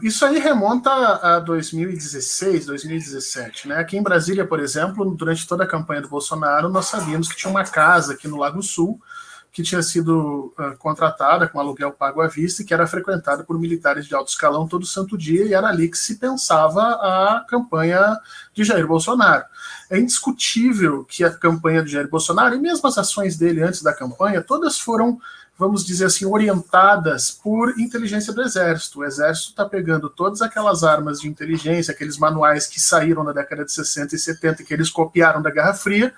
Isso aí remonta a 2016, 2017, né? Aqui em Brasília, por exemplo, durante toda a campanha do Bolsonaro, nós sabíamos que tinha uma casa aqui no Lago Sul que tinha sido contratada com aluguel pago à vista e que era frequentada por militares de alto escalão todo santo dia, e era ali que se pensava a campanha de Jair Bolsonaro. É indiscutível que a campanha de Jair Bolsonaro, e mesmo as ações dele antes da campanha, todas foram, vamos dizer assim, orientadas por inteligência do Exército. O Exército está pegando todas aquelas armas de inteligência, aqueles manuais que saíram na década de 60 e 70 que eles copiaram da Guerra Fria,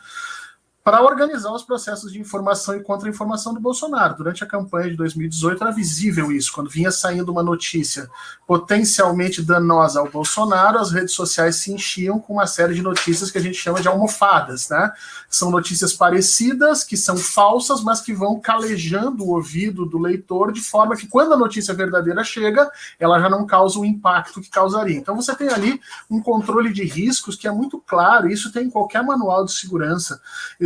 para organizar os processos de informação e contra-informação do Bolsonaro. Durante a campanha de 2018 era visível isso. Quando vinha saindo uma notícia potencialmente danosa ao Bolsonaro, as redes sociais se enchiam com uma série de notícias que a gente chama de almofadas, né? São notícias parecidas, que são falsas, mas que vão calejando o ouvido do leitor de forma que, quando a notícia verdadeira chega, ela já não causa o impacto que causaria. Então você tem ali um controle de riscos que é muito claro, isso tem em qualquer manual de segurança.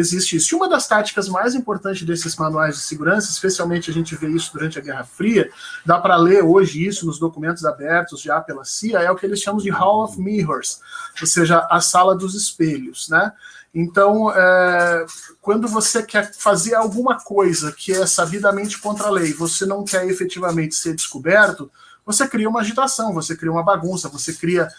Existe isso. E uma das táticas mais importantes desses manuais de segurança, especialmente a gente vê isso durante a Guerra Fria, dá para ler hoje isso nos documentos abertos já pela CIA, é o que eles chamam de Hall of Mirrors, ou seja, a sala dos espelhos, né? Então, quando você quer fazer alguma coisa que é sabidamente contra a lei, você não quer efetivamente ser descoberto, você cria uma agitação, você cria uma bagunça, você cria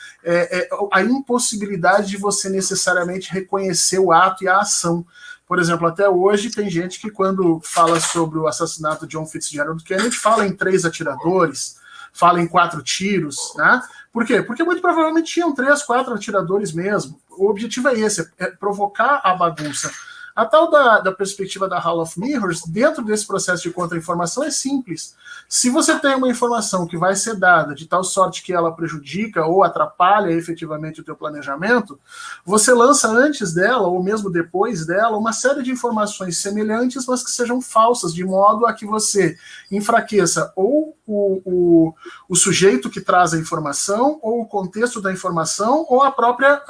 a impossibilidade de você necessariamente reconhecer o ato e a ação. Por exemplo, até hoje tem gente que, quando fala sobre o assassinato de John Fitzgerald Kennedy, fala em 3 atiradores, fala em 4 tiros, né? Por quê? Porque muito provavelmente tinham 3, 4 atiradores mesmo. O objetivo é esse, é provocar a bagunça. A tal da perspectiva da Hall of Mirrors, dentro desse processo de contra-informação, é simples. Se você tem uma informação que vai ser dada de tal sorte que ela prejudica ou atrapalha efetivamente o teu planejamento, você lança antes dela, ou mesmo depois dela, uma série de informações semelhantes, mas que sejam falsas, de modo a que você enfraqueça ou o sujeito que traz a informação, ou o contexto da informação, ou a própria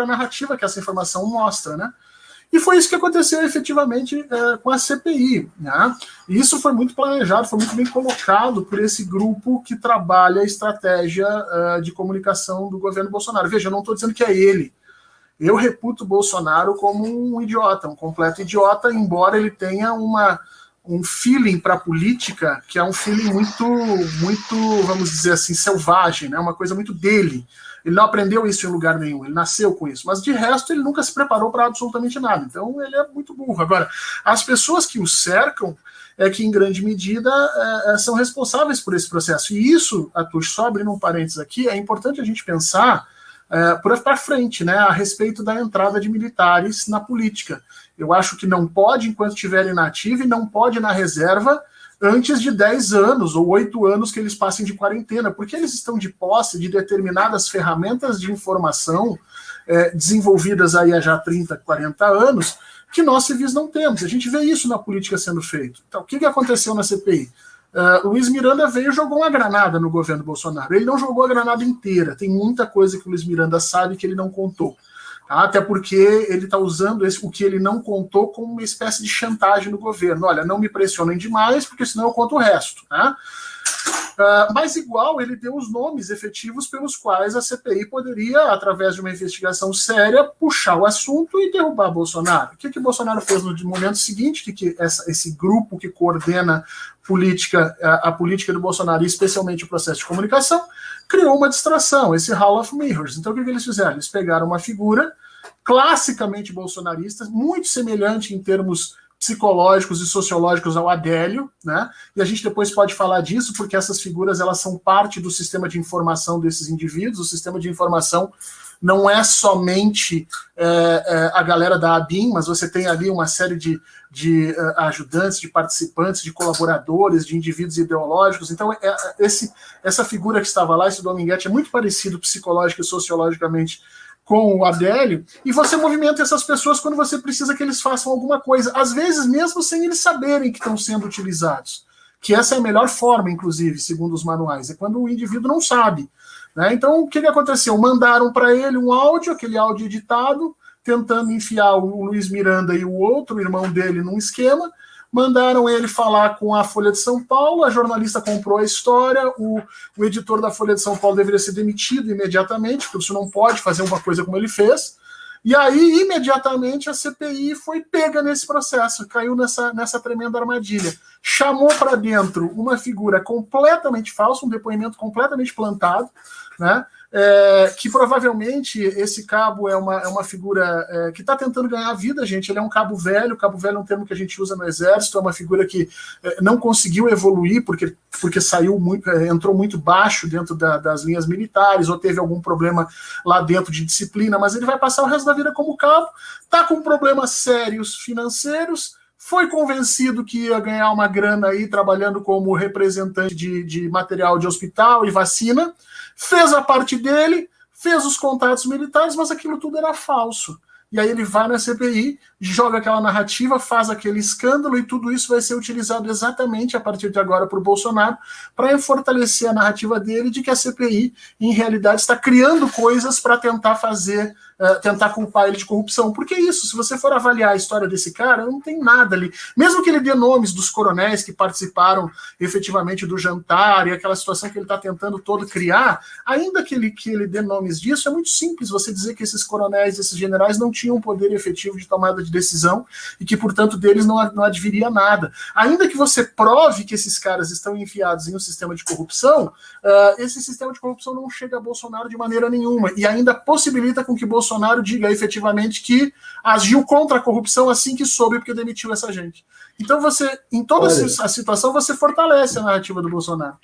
narrativa que essa informação mostra, né? E foi isso que aconteceu efetivamente com a CPI. Né? E isso foi muito planejado, foi muito bem colocado por esse grupo que trabalha a estratégia de comunicação do governo Bolsonaro. Veja, eu não estou dizendo que é ele. Eu reputo o Bolsonaro como um idiota, um completo idiota, embora ele tenha um feeling para a política que é um feeling muito, vamos dizer assim, selvagem, né? Uma coisa muito dele. Ele não aprendeu isso em lugar nenhum, ele nasceu com isso. Mas de resto, ele nunca se preparou para absolutamente nada. Então, ele é muito burro. Agora, as pessoas que o cercam é que, em grande medida, são responsáveis por esse processo. E isso, Atush, só abrindo um parênteses aqui, é importante a gente pensar para frente, né, a respeito da entrada de militares na política. Eu acho que não pode, enquanto estiver inativo, e não pode na reserva antes de 10 anos ou 8 anos que eles passem de quarentena, porque eles estão de posse de determinadas ferramentas de informação desenvolvidas aí há já 30, 40 anos, que nós civis não temos. A gente vê isso na política sendo feito. Então, o que aconteceu na CPI? Luiz Miranda veio e jogou uma granada no governo Bolsonaro. Ele não jogou a granada inteira. Tem muita coisa que o Luiz Miranda sabe que ele não contou. Tá? Até porque ele está usando o que ele não contou como uma espécie de chantagem no governo. Olha, não me pressionem demais, porque senão eu conto o resto. Né? Mas igual ele deu os nomes efetivos pelos quais a CPI poderia, através de uma investigação séria, puxar o assunto e derrubar Bolsonaro. O que Bolsonaro fez no momento seguinte, que esse grupo que coordena a política do Bolsonaro, e especialmente o processo de comunicação, criou uma distração, esse Hall of Mirrors. Então o que eles fizeram? Eles pegaram uma figura classicamente bolsonarista, muito semelhante em termos psicológicos e sociológicos ao Adélio, né? E a gente depois pode falar disso, porque essas figuras elas são parte do sistema de informação desses indivíduos. O sistema de informação não é somente a galera da ABIN, mas você tem ali uma série de ajudantes, de participantes, de colaboradores, de indivíduos ideológicos. Então, essa figura que estava lá, esse Dominguete, é muito parecido psicológica e sociologicamente com o Adélio, e você movimenta essas pessoas quando você precisa que eles façam alguma coisa, às vezes mesmo sem eles saberem que estão sendo utilizados, que essa é a melhor forma, inclusive, segundo os manuais, é quando o indivíduo não sabe. Né? Então, o que aconteceu? Mandaram para ele um áudio, aquele áudio editado, tentando enfiar o Luiz Miranda e o outro irmão dele num esquema. mandaram ele falar com a Folha de São Paulo, a jornalista comprou a história, o editor da Folha de São Paulo deveria ser demitido imediatamente, porque você não pode fazer uma coisa como ele fez, e aí, imediatamente, a CPI foi pega nesse processo, caiu nessa tremenda armadilha. Chamou para dentro uma figura completamente falsa, um depoimento completamente plantado, né? Que provavelmente esse cabo é uma figura que está tentando ganhar a vida, gente. Ele é um cabo velho é um termo que a gente usa no Exército, é uma figura que não conseguiu evoluir porque saiu muito, entrou muito baixo dentro das linhas militares, ou teve algum problema lá dentro de disciplina, mas ele vai passar o resto da vida como cabo, está com problemas sérios financeiros, foi convencido que ia ganhar uma grana aí trabalhando como representante de material de hospital e vacina, fez a parte dele, fez os contatos militares, mas aquilo tudo era falso. E aí ele vai na CPI, joga aquela narrativa, faz aquele escândalo, e tudo isso vai ser utilizado exatamente a partir de agora por Bolsonaro para fortalecer a narrativa dele de que a CPI, em realidade, está criando coisas para tentar tentar culpar ele de corrupção. Porque é isso, se você for avaliar a história desse cara, não tem nada ali. Mesmo que ele dê nomes dos coronéis que participaram efetivamente do jantar e aquela situação que ele está tentando todo criar, ainda que ele dê nomes disso, é muito simples você dizer que esses coronéis, esses generais não tinham poder efetivo de tomada de decisão e que, portanto, deles não adviria nada. Ainda que você prove que esses caras estão enfiados em um sistema de corrupção, esse sistema de corrupção não chega a Bolsonaro de maneira nenhuma e ainda possibilita com que Bolsonaro diga efetivamente que agiu contra a corrupção assim que soube, porque demitiu essa gente. Então você, em toda a situação, você fortalece a narrativa do Bolsonaro.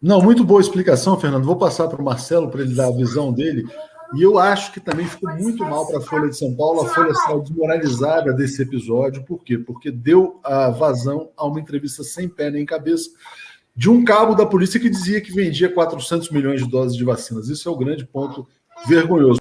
Não, muito boa explicação, Fernando. Vou passar para o Marcelo para ele dar a visão dele. E eu acho que também ficou muito mal para a Folha de São Paulo. A Folha saiu desmoralizada desse episódio. Por quê? Porque deu a vazão a uma entrevista sem pé nem cabeça de um cabo da polícia que dizia que vendia 400 milhões de doses de vacinas. Isso é o grande ponto vergonhoso.